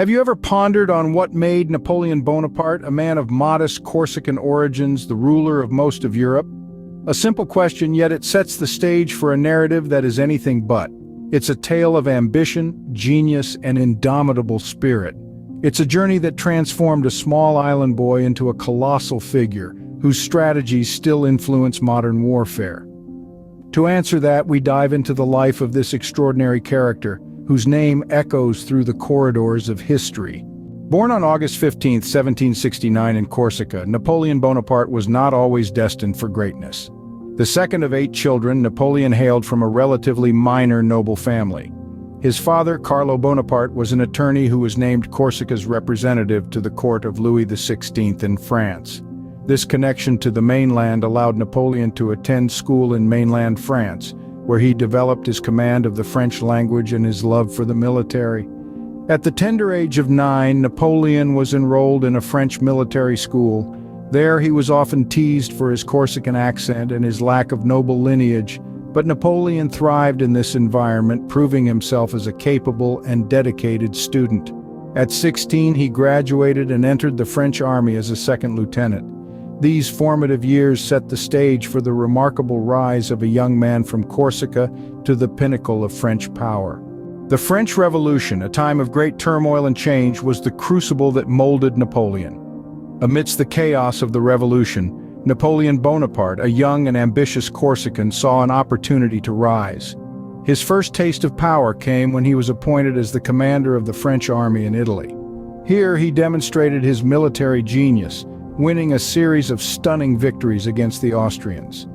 Have you ever pondered on what made Napoleon Bonaparte, a man of modest Corsican origins, the ruler of most of Europe? A simple question, yet it sets the stage for a narrative that is anything but. It's a tale of ambition, genius, and indomitable spirit. It's a journey that transformed a small island boy into a colossal figure, whose strategies still influence modern warfare. To answer that, we dive into the life of this extraordinary character, whose name echoes through the corridors of history. Born on August 15, 1769 in Corsica, Napoleon Bonaparte was not always destined for greatness. The second of 8 children, Napoleon hailed from a relatively minor noble family. His father, Carlo Bonaparte, was an attorney who was named Corsica's representative to the court of Louis XVI in France. This connection to the mainland allowed Napoleon to attend school in mainland France, where he developed his command of the French language and his love for the military. At the tender age of 9, Napoleon was enrolled in a French military school. There he was often teased for his Corsican accent and his lack of noble lineage, but Napoleon thrived in this environment, proving himself as a capable and dedicated student. At 16, he graduated and entered the French army as a second lieutenant. These formative years set the stage for the remarkable rise of a young man from Corsica to the pinnacle of French power. The French Revolution, a time of great turmoil and change, was the crucible that molded Napoleon. Amidst the chaos of the revolution, Napoleon Bonaparte, a young and ambitious Corsican, saw an opportunity to rise. His first taste of power came when he was appointed as the commander of the French army in Italy. Here he demonstrated his military genius, winning a series of stunning victories against the Austrians.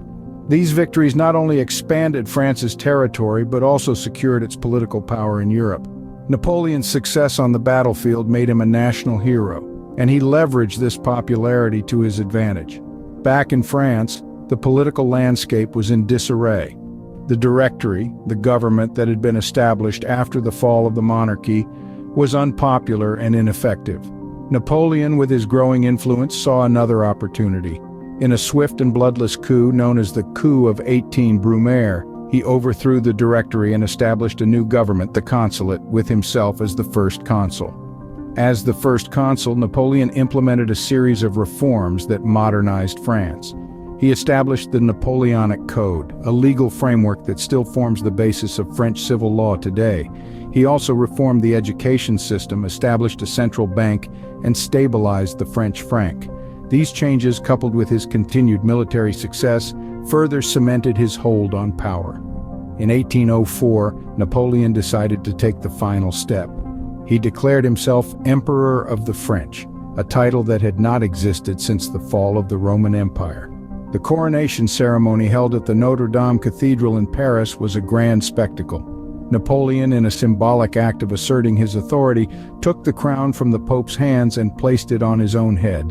These victories not only expanded France's territory but also secured its political power in Europe. Napoleon's success on the battlefield made him a national hero, and he leveraged this popularity to his advantage. Back in France, the political landscape was in disarray. The Directory, the government that had been established after the fall of the monarchy, was unpopular and ineffective. Napoleon, with his growing influence, saw another opportunity. In a swift and bloodless coup known as the Coup of 18 Brumaire, he overthrew the Directory and established a new government, the Consulate, with himself as the first consul. As the first consul, Napoleon implemented a series of reforms that modernized France. He established the Napoleonic Code, a legal framework that still forms the basis of French civil law today. He also reformed the education system, established a central bank, and stabilized the French franc. These changes, coupled with his continued military success, further cemented his hold on power. In 1804, Napoleon decided to take the final step. He declared himself Emperor of the French, a title that had not existed since the fall of the Roman Empire. The coronation ceremony held at the Notre Dame Cathedral in Paris was a grand spectacle. Napoleon, in a symbolic act of asserting his authority, took the crown from the Pope's hands and placed it on his own head.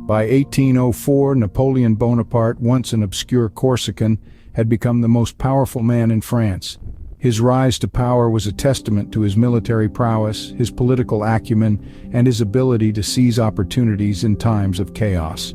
By 1804, Napoleon Bonaparte, once an obscure Corsican, had become the most powerful man in France. His rise to power was a testament to his military prowess, his political acumen, and his ability to seize opportunities in times of chaos.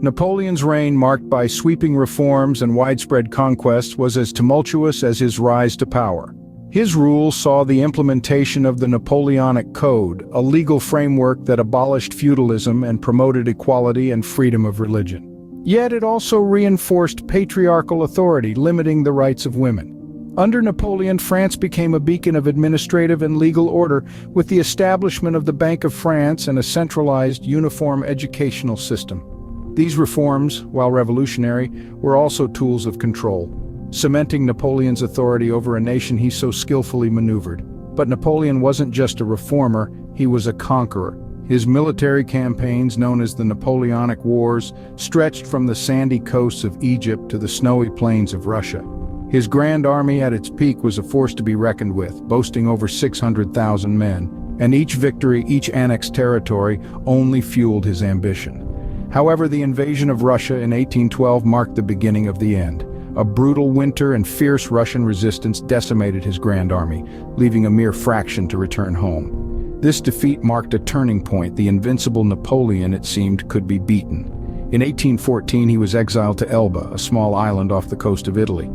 Napoleon's reign, marked by sweeping reforms and widespread conquests, was as tumultuous as his rise to power. His rule saw the implementation of the Napoleonic Code, a legal framework that abolished feudalism and promoted equality and freedom of religion. Yet it also reinforced patriarchal authority, limiting the rights of women. Under Napoleon, France became a beacon of administrative and legal order, with the establishment of the Bank of France and a centralized, uniform educational system. These reforms, while revolutionary, were also tools of control, cementing Napoleon's authority over a nation he so skillfully maneuvered. But Napoleon wasn't just a reformer, he was a conqueror. His military campaigns, known as the Napoleonic Wars, stretched from the sandy coasts of Egypt to the snowy plains of Russia. His grand army at its peak was a force to be reckoned with, boasting over 600,000 men, and each victory, each annexed territory, only fueled his ambition. However, the invasion of Russia in 1812 marked the beginning of the end. A brutal winter and fierce Russian resistance decimated his grand army, leaving a mere fraction to return home. This defeat marked a turning point. The invincible Napoleon, it seemed, could be beaten. In 1814, he was exiled to Elba, a small island off the coast of Italy.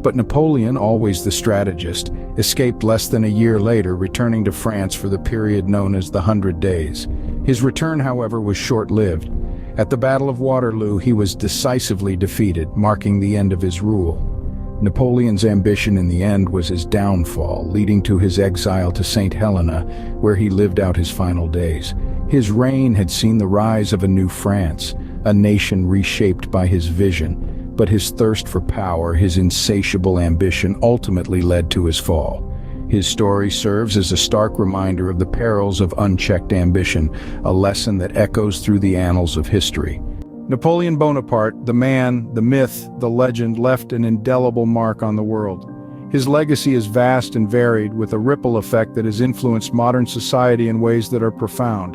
But Napoleon, always the strategist, escaped less than a year later, returning to France for the period known as the 100 Days. His return, however, was short-lived. At the Battle of Waterloo, he was decisively defeated, marking the end of his rule. Napoleon's ambition in the end was his downfall, leading to his exile to St. Helena, where he lived out his final days. His reign had seen the rise of a new France, a nation reshaped by his vision. But his thirst for power, his insatiable ambition, ultimately led to his fall. His story serves as a stark reminder of the perils of unchecked ambition, a lesson that echoes through the annals of history. Napoleon Bonaparte, the man, the myth, the legend, left an indelible mark on the world. His legacy is vast and varied, with a ripple effect that has influenced modern society in ways that are profound.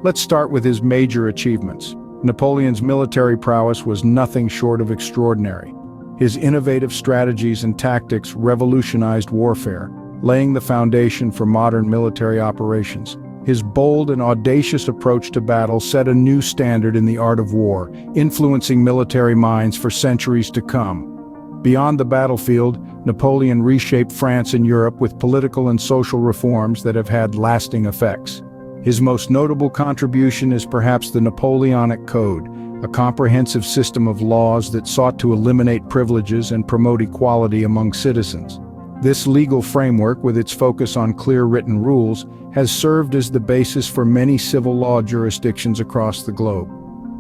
Let's start with his major achievements. Napoleon's military prowess was nothing short of extraordinary. His innovative strategies and tactics revolutionized warfare, laying the foundation for modern military operations. His bold and audacious approach to battle set a new standard in the art of war, influencing military minds for centuries to come. Beyond the battlefield, Napoleon reshaped France and Europe with political and social reforms that have had lasting effects. His most notable contribution is perhaps the Napoleonic Code, a comprehensive system of laws that sought to eliminate privileges and promote equality among citizens. This legal framework, with its focus on clear written rules, has served as the basis for many civil law jurisdictions across the globe.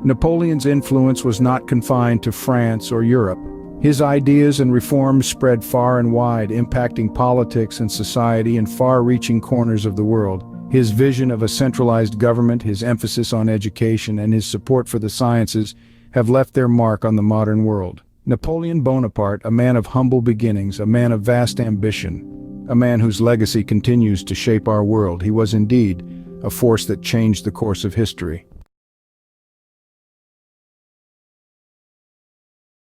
Napoleon's influence was not confined to France or Europe. His ideas and reforms spread far and wide, impacting politics and society in far-reaching corners of the world. His vision of a centralized government, his emphasis on education, and his support for the sciences have left their mark on the modern world. Napoleon Bonaparte, a man of humble beginnings, a man of vast ambition, a man whose legacy continues to shape our world, he was indeed a force that changed the course of history.